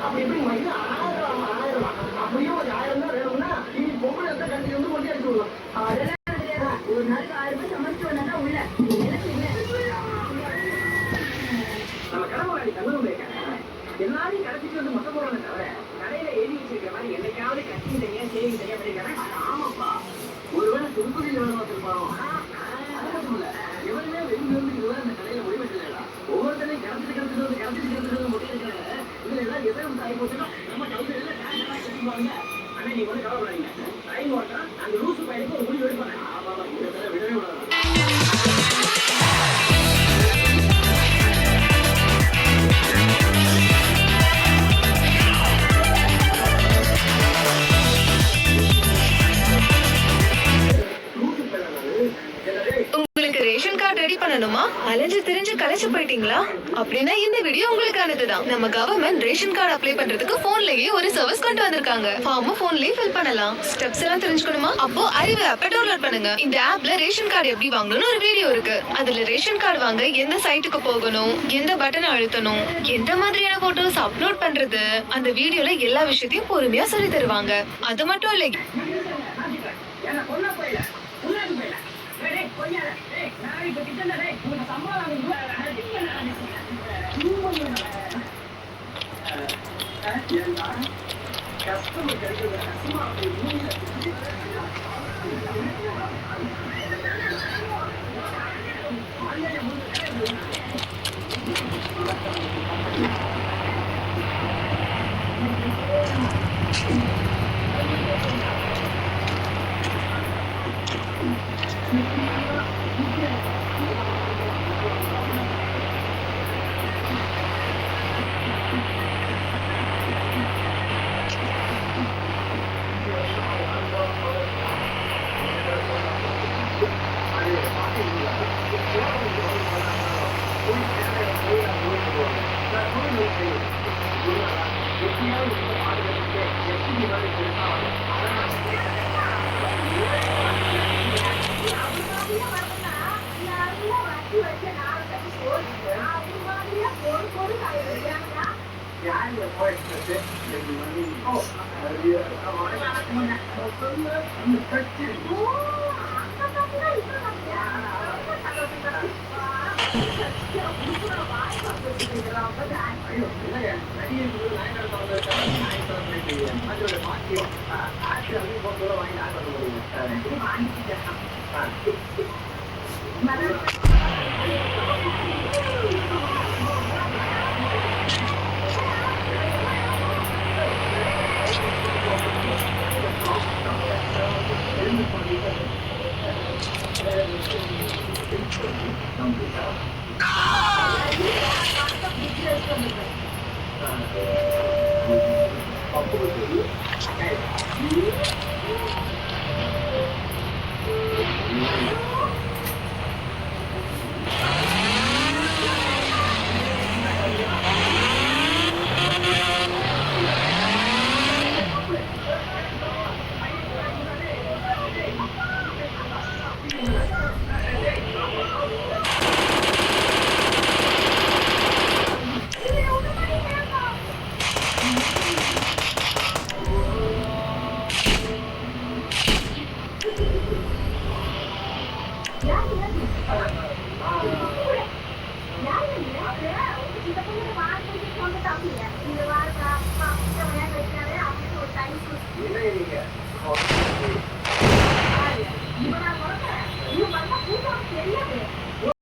அப்படி எப்படி வாங்கி 1000 அப்படியே ஒரு 1000 தான் வேணும்னா நீ பொம்பளை எந்த கண்டி வந்து கொண்டு அடிச்சு விடலாம். ஒரு நாளைக்கு 1000 ரூபாய் சமைச்சு வந்தா உள்ள நம்ம கடவுளாடி தங்கணும் எல்லாரையும் கடைசிக்கு வந்து மொத்த போறதை தவிர கடையில எழுதி வச்சிருக்கிற மாதிரி என்னைக்காவது கட்சி தனியா சேவிங் தனியா பண்ணிருக்காங்க. ஆமாப்பா, ஒருவேளை திருப்பதியில் வேலை பார்த்துருப்பாரோ. அது மட்டும் இல்ல, எவருமே வெளியில இருந்து இதுவரை இந்த கடையில முடிவெட்டலாம். ஒவ்வொருத்தரையும் கிடச்சிட்டு முடியிருக்காங்க. இதுல எல்லாம் எதிரும் தாய் போச்சுன்னா நம்ம கவுசையில கட்டிப்பாங்க. ஆனா நீங்க வந்து கவலைப்படாதீங்க, டைம் ஓட்டா அந்த லூசு பையனுக்கு ஒரு முடிவு எடுப்பாங்க. ஆமா, விடவே விடாது. உங்களுக்கு ரேஷன் கார்டு ரெடி பண்ணணுமா? அலைஞ்சு திரிஞ்சு கலைச்சு போயிட்டீங்களா? அப்படின்னா இந்த வீடியோ உங்களுக்கானதுதான். நம்ம கவர்மெண்ட் ரேஷன் கார்டு அப்ளை பண்றதுக்கு போன்லயே ஒரு சர்வீஸ் கொண்டு வந்திருக்காங்க. ஃபார்ம் போன்லயே ஃபில் பண்ணலாம். ஸ்டெப்ஸ் எல்லாம் தெரிஞ்சுக்கணுமா? அப்போ அறிவு ஆப்பை டவுன்லோட் பண்ணுங்க. இந்த ஆப்ல ரேஷன் கார்டு எப்படி வாங்கணும்னு ஒரு வீடியோ இருக்கு. அதுல ரேஷன் கார்டு வாங்க எந்த சைட்டுக்கு போகணும், எந்த பட்டனை அழுத்தணும், எந்த மாதிரியான போட்டோஸ் அப்லோட் பண்றது, அந்த வீடியோல எல்லா விஷயத்தையும் பொறுமையா சொல்லி தருவாங்க. அது மட்டும் இல்ல, கஸ்டமர் கிடைக்கிறது கஷ்டமா